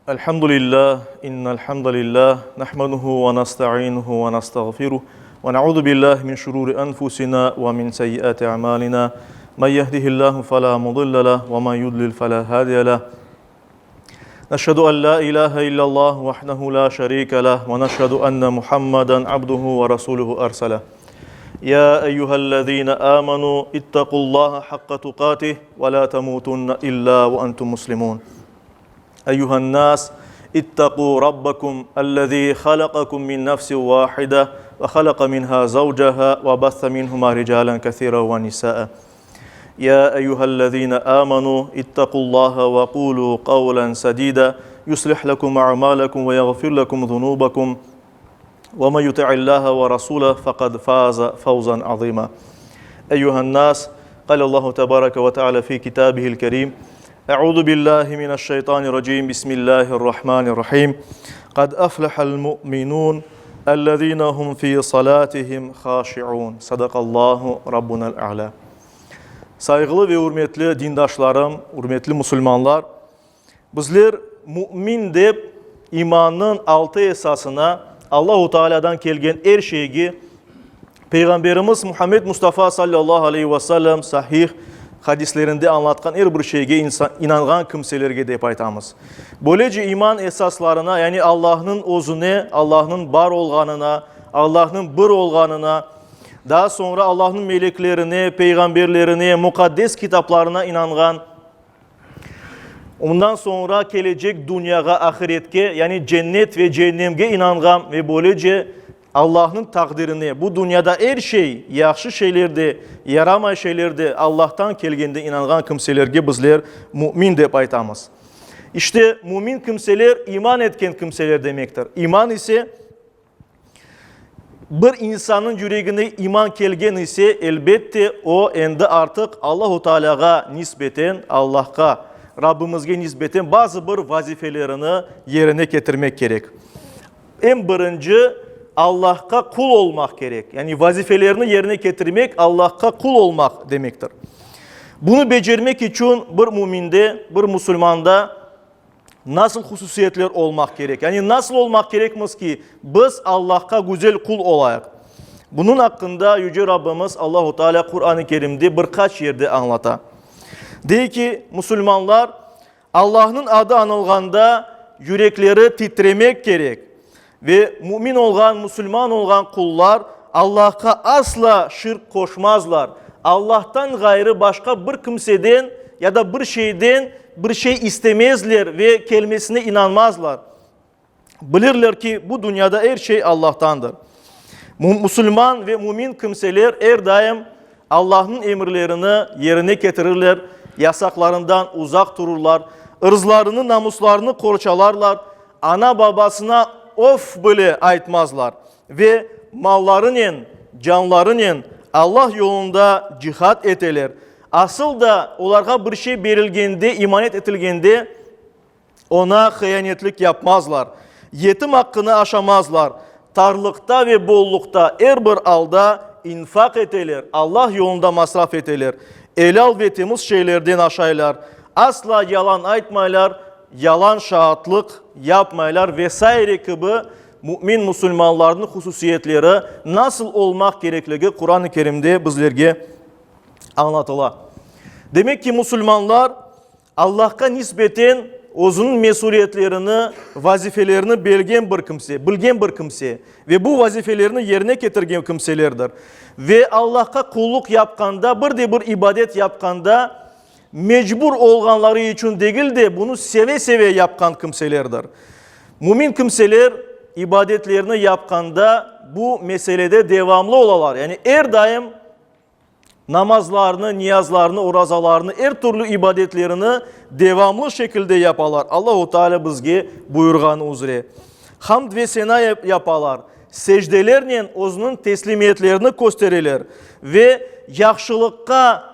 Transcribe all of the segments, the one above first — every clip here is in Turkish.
Elhamdülillah, innel hamdalillah, nahmaduhu ve nasta'inuhu ve nasta'gfiruh ve na'udhu billahi min şururi enfusina ve min seyyiati a'malina. Men yehdihillahu fela mudille leh ve men yudlil fela hadiye leh. Neşhedü en la ilahe illallah vahdehu la şerike leh ve neşhedü enne Muhammeden abduhu ve resuluhu ersele. Ya eyyühellezine amenu ittaqullaha hakka tukatih ve la temutunne illa ve entum muslimun. أيها الناس اتقوا ربكم الذي خلقكم من نفس واحدة وخلق منها زوجها وبث منهما رجالا كثيرا ونساء يا أيها الذين آمنوا اتقوا الله وقولوا قولا سديدا يصلح لكم أعمالكم ويغفر لكم ذنوبكم ومن يطع الله ورسوله فقد فاز فوزا عظيما أيها الناس قال الله تبارك وتعالى في كتابه الكريم أعوذ بالله من الشيطان الرجيم بسم الله الرحمن الرحيم قد أفلح المؤمنون الذين هم في صلاتهم خاشعون صدق الله ربنا الأعلى. Saygılı ve hürmetli dindaşlarım, hürmetli Müslümanlar, bizler mümin deyip imanın altı esasına Allah-u Teala'dan kelgen her şeyi Peygamberimiz Muhammed Mustafa sallallahu aleyhi ve sellem sahih hadislerinde anlatkan her bir şeyge inangan kimselerge deyip aytamız. Böylece iman esaslarına, yani Allah'ın özüne, Allah'ın bar olganına, Allah'ın bir olganına, daha sonra Allah'ın meleklerine, peygamberlerine, mukaddes kitaplarına inangan, ondan sonra gelecek dünyaya, ahiretke, yani cennet ve cehennemge inangan ve böylece Allah'ın takdirine, bu dünyada her şey, yaxşı şeylerde, yaramay şeylerde Allah'tan kelgende inangan kimselerge bizler mümin deyip aytamız. İşte mümin kimseler iman etken kimseler demektir. İman ise bir insanın yüreğine iman kelgen ise elbette o endi artık Allah-u Teala'ga nispeten, Allah'a, Rabbimizge nispeten bazı bir vazifelerini yerine getirmek gerek. En birinci Allah'a kul olmak gerek. Yani vazifelerini yerine getirmek Allah'a kul olmak demektir. Bunu becermek için bir müminde, bir Müslümanda nasıl hususiyetler olmak gerek? Yani nasıl olmak gerekmez ki biz Allah'a güzel kul olayık? Bunun hakkında Yüce Rabbimiz Allah-u Teala Kur'an-ı Kerim'de birkaç yerde anlata. Diyor ki Müslümanlar Allah'ın adı anılganda yürekleri titremek gerek. Ve mümin olan, Müslüman olan kullar Allah'a asla şirk koşmazlar. Allah'tan gayrı başka bir kimseden ya da bir şeyden bir şey istemezler ve kelimesine inanmazlar. Bilirler ki bu dünyada her şey Allah'tandır. Müslüman ve mümin kimseler her daim Allah'ın emirlerini yerine getirirler, yasaklarından uzak dururlar, ırzlarını, namuslarını korçalarlar, ana babasına of böyle aytmazlar ve mallarının, canlarının Allah yolunda cihat eteler. Asıl da onlara bir şey verilgende, imanet etilgende ona hıyanetlik yapmazlar. Yetim hakkını aşamazlar. Tarlıkta ve bollukta her bir alda infak eteler. Allah yolunda masraf eteler. Helal ve temiz şeylerden aşaylar. Asla yalan aytmaylar. Yalan şahitlik yapmaylar vesaire gibi mümin Müslümanların hususiyetleri nasıl olmak gerekliği Kur'an-ı Kerim'de bizlerge anlatılar. Demek ki Müslümanlar Allah'a nispeten özünün mesuliyetlerini, vazifelerini bilgen bir kimse ve bu vazifelerini yerine getirgen kimselerdir. Ve Allah'a kulluk yapkanda, bir ibadet yapkanda mecbur olganları için değil de bunu seve seve yapkan kimselerdir. Mümin kimseler ibadetlerini yapkanda bu meselede devamlı olalar. Yani her daim namazlarını, niyazlarını, orazalarını, her türlü ibadetlerini devamlı şekilde yaparlar. Allah-u Teala bizge buyurgan üzere. Hamd ve sena yaparlar. Secdelerle özünün teslimiyetlerini gösterirler. Ve yaxşılıkka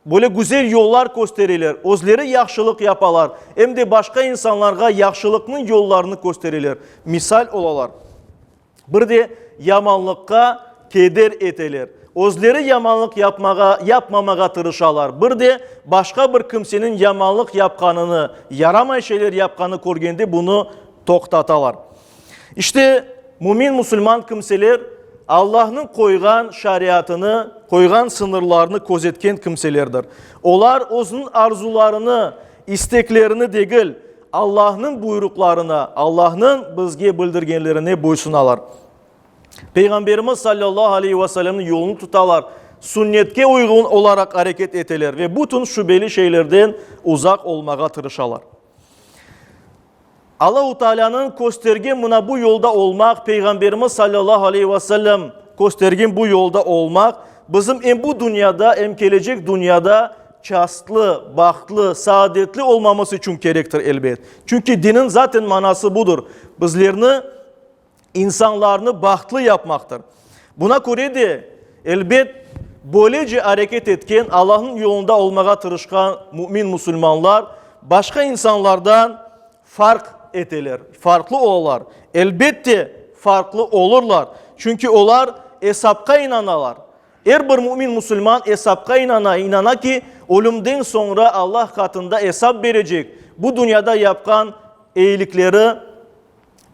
böyle güzel yollar gösterirler. Özleri yaxşılık yaparlar. Hem de başka insanlara yaxşılıkның yollarını gösterirler. Misal olalar. Bir de yamanlıkka keder eteler. özleri yamanlık yapmamağa tırışalar. Bir de başka bir kimsenin yamanlık yapkanını, yaramay şeyler yapkanı görgende bunu toktatalar. İşte mümin Müslüman kimseler Allah'ın koygan şariatını, koygan sınırlarını gözetken kimselerdir. Onlar onun arzularını, isteklerini değil, Allah'ın buyruklarına, Allah'ın bizge bildirgenlerine boysunalar. Peygamberimiz sallallahu aleyhi ve sellem'in yolunu tutalar. Sünnetke uygun olarak hareket eteler ve bütün şüpheli şeylerden uzak olmağa tırışalar. Allah-u Teala'nın göstergen buna bu yolda olmak, Peygamberimiz sallallahu aleyhi ve sellem göstergen bu yolda olmak, bizim hem bu dünyada hem gelecek dünyada çastlı, bahtlı, saadetli olmamız için gerektir elbet. Çünkü dinin zaten manası budur. Bizlerini, insanlarını bahtlı yapmaktır. Buna göre de elbet böylece hareket etken, Allah'ın yolunda olmağa tırışkan mümin Müslümanlar başka insanlardan fark eteler, farklı olurlar. Elbette farklı olurlar. Çünkü onlar hesapka inanalar. Her bir mümin Müslüman hesapka inana ki ölümden sonra Allah katında hesap verecek. Bu dünyada yapkan iyilikleri,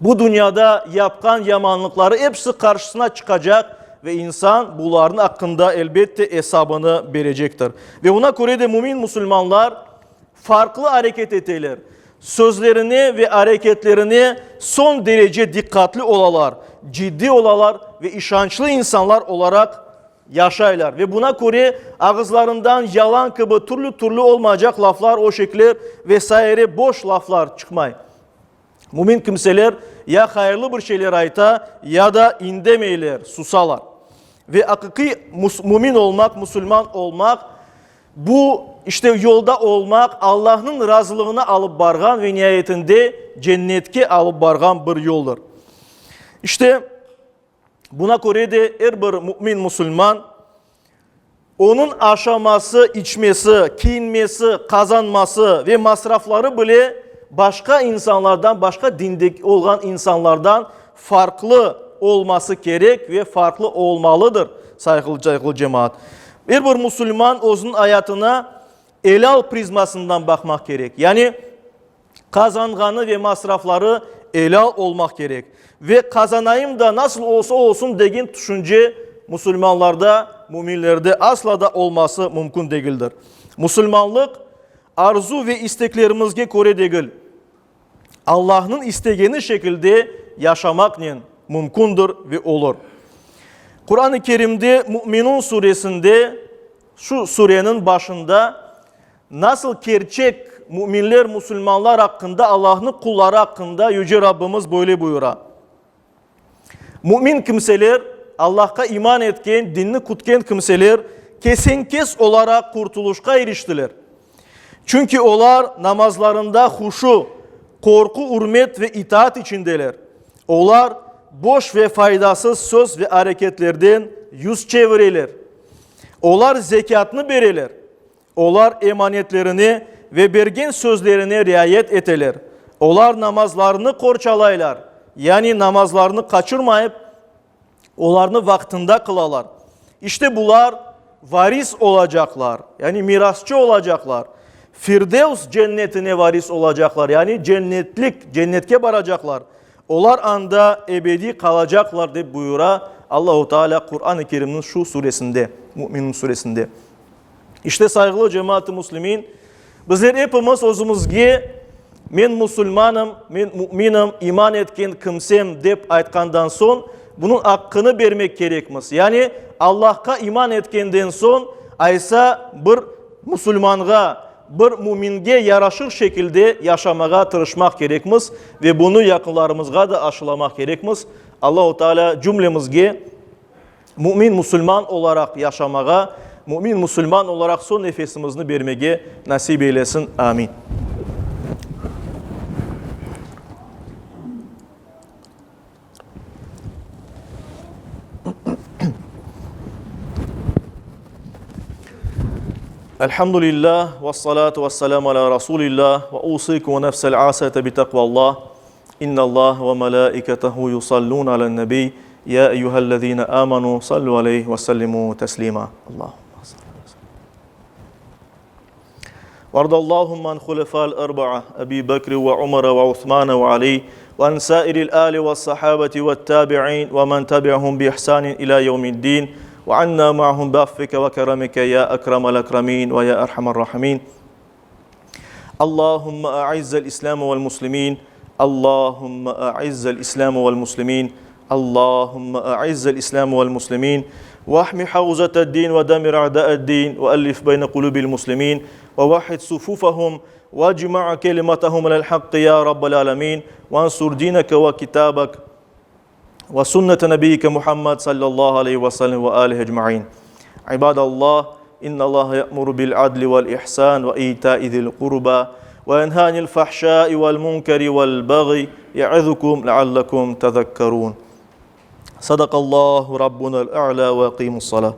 bu dünyada yapkan yamanlıkları hepsi karşısına çıkacak ve insan bunların hakkında elbette hesabını verecektir. Ve ona göre de mümin Müslümanlar farklı hareket eteler. Sözlerini ve hareketlerini son derece dikkatli olalar, ciddi olalar ve işançlı insanlar olarak yaşaylar. Ve buna göre ağızlarından yalan gibi türlü olmayacak laflar, o şekilde vesaire boş laflar çıkmay. Mümin kimseler ya hayırlı bir şeyler ayta ya da indemeyler, susalar. Ve hakiki mümin olmak, Müslüman olmak, bu işte yolda olmak Allah'ın razılığını alıp bargan ve nihayetinde cennetke alıp bargan bir yoldur. İşte buna göre de her bir mümin Müslüman onun aşaması, içmesi, giyinmesi, kazanması ve masrafları bile başka insanlardan, başka dindeki olan insanlardan farklı olması gerek ve farklı olmalıdır saygılı cemaat. Bir Müslüman onun hayatına helal prizmasından bakmak gerek. Yani kazanganı ve masrafları helal olmak gerek. Ve kazanayım da nasıl olsa olsun degen düşünce Müslümanlarda, müminlerde asla da olması mümkün değildir. Müslümanlık arzu ve isteklerimizge göre değil, Allah'ın istediği şekilde yaşamak mümkündür ve olur. Kur'an-ı Kerim'de Mü'minun suresinde, şu surenin başında nasıl gerçek müminler, Müslümanlar hakkında, Allah'ın kulları hakkında Yüce Rabbimiz böyle buyura. Mümin kimseler, Allah'a iman etken, dinini kutken kimseler kesin olarak kurtuluşa eriştiler. Çünkü onlar namazlarında huşu, korku, hürmet ve itaat içindeler. Onlar boş ve faydasız söz ve hareketlerden yüz çevirirler. Onlar zekatını verirler. Onlar emanetlerini ve bergen sözlerine riayet eteler. Onlar namazlarını korçalaylar. Yani namazlarını kaçırmayıp onlarını vaktinde kılalar. İşte bunlar varis olacaklar. Yani mirasçı olacaklar. Firdevs cennetine varis olacaklar. Yani cennetke varacaklar. Onlar anda ebedi kalacaklar diye buyura Allah-u Teala Kur'an-ı Kerim'in şu suresinde, Mü'minun suresinde. İşte saygılı cemaat-i Müslümin, bizler hepimiz özümüzge men Müslümanım, men müminim, iman etken kimsem deyip aytkandan son bunun hakkını vermek gerekmez. Yani Allah'a iman etkenden son aysa bir Müslümanğa, bir müminge yaraşır şekilde yaşamaya tırışmak gerekmez ve bunu yakınlarımızga da aşılamak gerekmez. Allah-u Teala cümlemizge mümin Müslüman olarak yaşamaya, mümin Müslüman olarak son nefesimizni vermeye nasip eylesin. Amin. Elhamdülillah ve salatu ve selamu ala Resulillah ve usiku ve nefsel asete bi takvallah. İnnallah ve melaiketehu yusallun alen nebi. يا أيها الذين آمنوا صلوا عليه وسلموا تسليما. اللهم صل وسلم. وارض اللهم عن خلفاء الأربعة أبي بكر وعمر وعثمان وعلي وعن سائر الآل والصحابة والتابعين ومن تبعهم بإحسان إلى يوم الدين وعنا معهم بعفوك وكرمك يا أكرم الأكرمين ويا أرحم الراحمين. اللهم أعز الإسلام والمسلمين. اللهم أعز الإسلام والمسلمين. اللهم أعز الإسلام والمسلمين واحم حوزة الدين ودمر أعداء الدين وألف بين قلوب المسلمين ووحد صفوفهم واجمع كلمتهم على الحق يا رب العالمين وانصر دينك وكتابك وسنة نبيك محمد صلى الله عليه وسلم وآله أجمعين. عباد الله، إن الله يأمر بالعدل والإحسان وإيتاء ذي القربى وينهى عن الفحشاء والمنكر والبغي يعظكم لعلكم تذكرون. صدق الله ربنا الأعلى وأقيموا الصلاة.